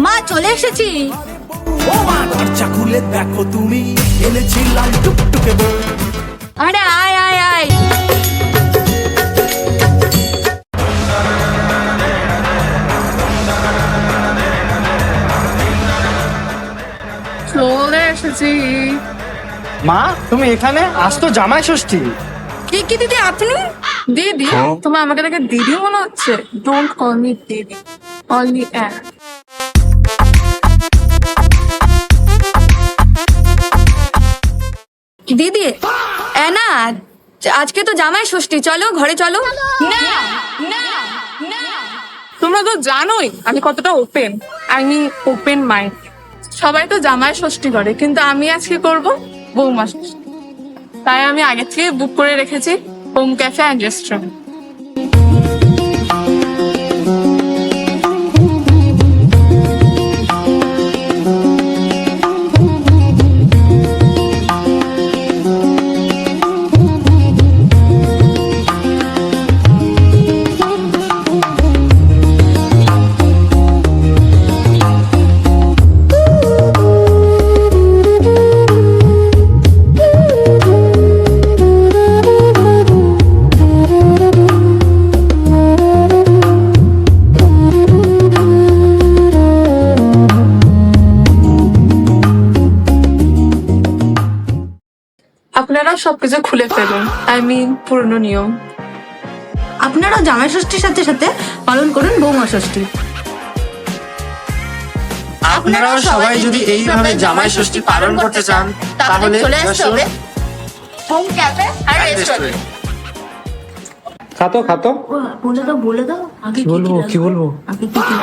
মা চলে এসেছি। ও মা দরজা খুলে দেখো তুমি, এনেছি লাল টুকটুকে বউ। আরে আয় আয় আয়। চলে এসেছি। মা তুমি এখানে? আজ তো জামাই ষষ্ঠী। কি কি দিদি আপনি? দিদি? তোমার আমাকে দেখে দিদি মনে হচ্ছে। ডোন্ট কল মি দিদি, অনলি অ্যান। দিদি না, আজকে তো জামাই ষষ্ঠী, চলো ঘরে চলো। তোমরা তো জানোই আমি কতটা open, I mean open mind. সবাই তো জামাই ষষ্ঠী করে, কিন্তু আমি আজকে করব বৌমা ষষ্ঠী। তাই আমি আগে থেকে বুক করে রেখেছি হোম ক্যাফে অ্যান্ড রেস্টুরেন্ট। আপনারা সবকিছু খুলে ফেলুন, আই মিন পুরনো নিয়ম। আপনারা জামাই ষষ্ঠীর সাথে সাথে পালন করুন বৌমা ষষ্ঠী। আপনারাও সবাই যদি এইভাবে জামাই ষষ্ঠী পালন করতে চান তাহলে চলে আসতে হবে হোম ক্যাফে আর রেস্টুরেন্ট। খাতো খাতো। বলে দাও আগে কি বলবো? আগে কি কি